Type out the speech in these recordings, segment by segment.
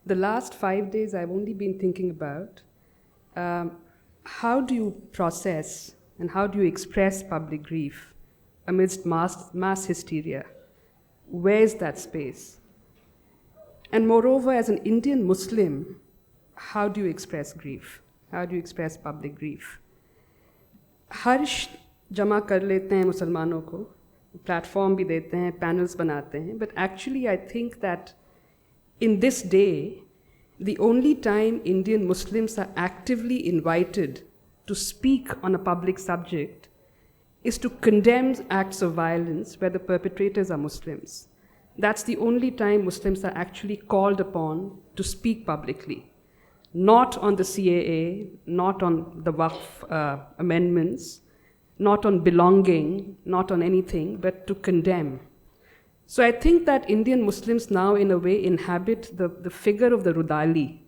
the last 5 days I've only been thinking about how do you process and how do you express public grief amidst mass hysteria? Where is that space? And moreover, as an Indian Muslim, how do you express grief? How do you express public grief? हर्ष जमा कर लेते हैं मुसलमानों को, platform भी देते हैं, panels बनाते हैं, but actually I think that in this day, the only time Indian Muslims are actively invited to speak on a public subject is to condemn acts of violence where the perpetrators are Muslims. That's the only time Muslims are actually called upon to speak publicly. Not on the CAA, not on the Waqf amendments, not on belonging, not on anything, but to condemn. So I think that Indian Muslims now, in a way, inhabit the figure of the Rudali,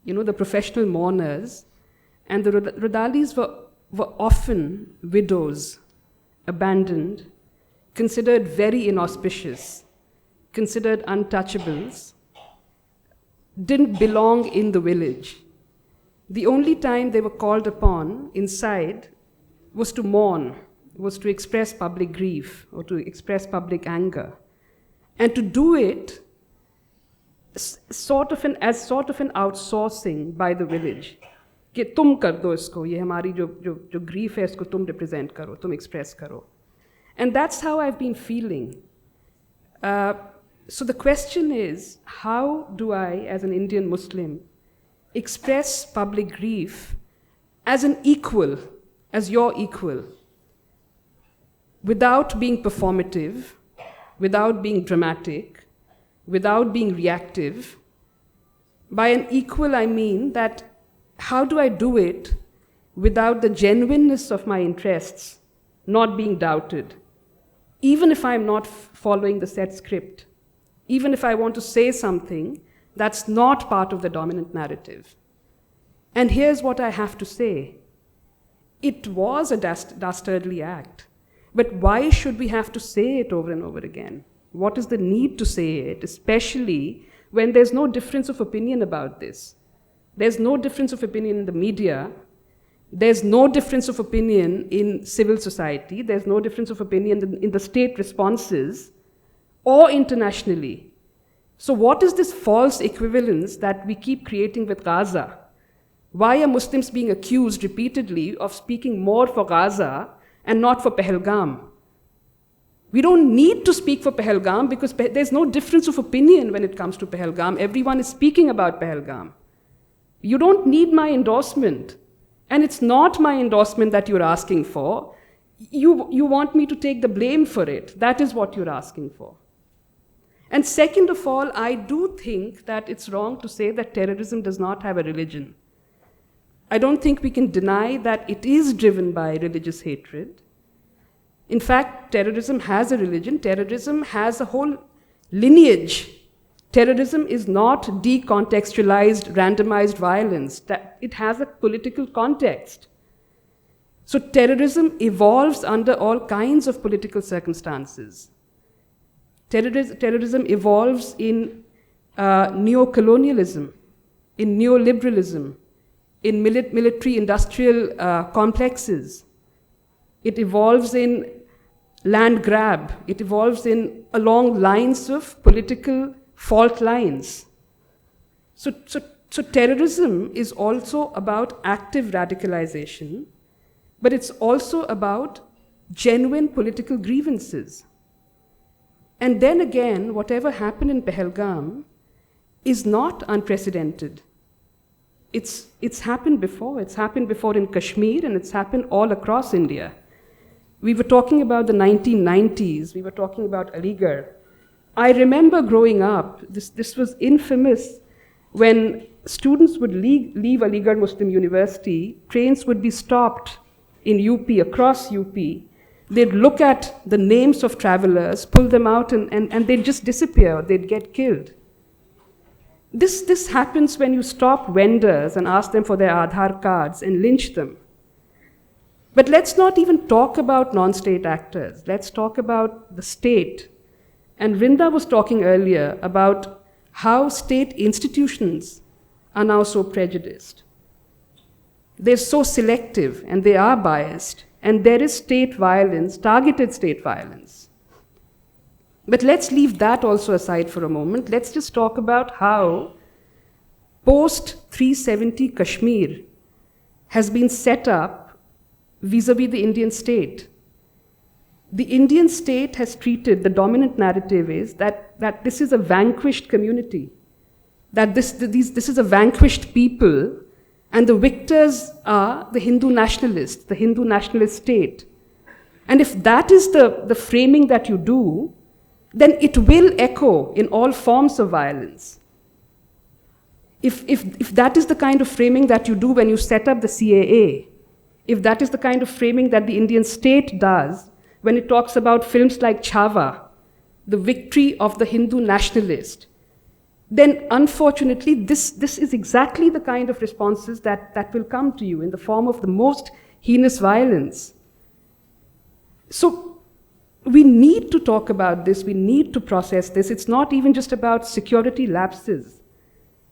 the professional mourners. And the Rudalis were often widows, abandoned, considered very inauspicious, considered untouchables, didn't belong in the village. The only time they were called upon inside was to mourn, was to express public grief or to express public anger. And to do it as sort of an outsourcing by the village. कि तुम कर दो इसको, ये हमारी जो grief है इसको तुम represent करो, तुम express करो. And that's how I've been feeling. So the question is, how do I, as an Indian Muslim, express public grief as an equal, as your equal, without being performative, without being dramatic, without being reactive? By an equal, I mean that how do I do it without the genuineness of my interests not being doubted? Even if I'm not following the set script, even if I want to say something that's not part of the dominant narrative. And here's what I have to say. It was a dastardly act, but why should we have to say it over and over again? What is the need to say it, especially when there's no difference of opinion about this? There's no difference of opinion in the media. There's no difference of opinion in civil society. There's no difference of opinion in the state responses or internationally. So what is this false equivalence that we keep creating with Gaza? Why are Muslims being accused repeatedly of speaking more for Gaza and not for Pahalgam? We don't need to speak for Pahalgam because there's no difference of opinion when it comes to Pahalgam. Everyone is speaking about Pahalgam. You don't need my endorsement. And it's not my endorsement that you're asking for. You want me to take the blame for it. That is what you're asking for. And second of all, I do think that it's wrong to say that terrorism does not have a religion. I don't think we can deny that it is driven by religious hatred. In fact, terrorism has a religion. Terrorism has a whole lineage. Terrorism is not decontextualized, randomized violence. It has a political context. So terrorism evolves under all kinds of political circumstances. Terrorism evolves in neocolonialism, in neoliberalism, in military-industrial complexes. It evolves in land grab. It evolves along lines of political fault lines. So terrorism is also about active radicalization, but it's also about genuine political grievances. And then again, whatever happened in Pahalgam is not unprecedented. It's happened before. It's happened before in Kashmir, and it's happened all across India. We were talking about the 1990s. We were talking about Aligarh. I remember growing up, this was infamous, when students would leave Aligarh Muslim University, trains would be stopped in UP, across UP. They'd look at the names of travelers, pull them out, and they'd just disappear. They'd get killed. This happens when you stop vendors and ask them for their Aadhaar cards and lynch them. But let's not even talk about non-state actors. Let's talk about the state. And Vrinda was talking earlier about how state institutions are now so prejudiced. They're so selective and they are biased, and there is state violence, targeted state violence. But let's leave that also aside for a moment. Let's just talk about how post-370 Kashmir has been set up vis-a-vis the Indian state. The Indian state has treated, the dominant narrative is that this is a vanquished community, that this is a vanquished people, and the victors are the Hindu nationalists, the Hindu nationalist state. And if that is the framing that you do, then it will echo in all forms of violence. If that is the kind of framing that you do when you set up the CAA, if that is the kind of framing that the Indian state does when it talks about films like Chhawa, the victory of the Hindu nationalist, then unfortunately this is exactly the kind of responses that will come to you in the form of the most heinous violence. So we need to talk about this, we need to process this. It's not even just about security lapses.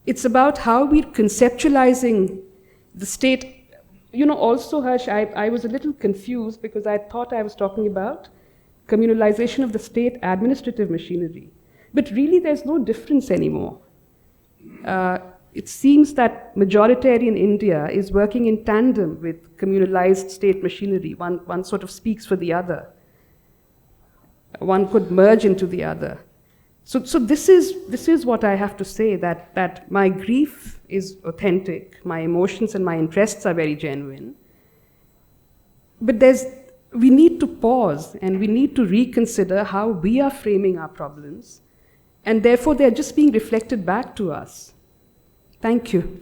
It's about how we're conceptualizing the state. You know, also, Harsh, I was a little confused because I thought I was talking about communalization of the state administrative machinery. But really, there's no difference anymore. It seems that majoritarian India is working in tandem with communalized state machinery. One sort of speaks for the other. One could merge into the other. So this is what I have to say, that my grief is authentic, my emotions and my interests are very genuine. But we need to pause and we need to reconsider how we are framing our problems, and therefore they're just being reflected back to us. Thank you.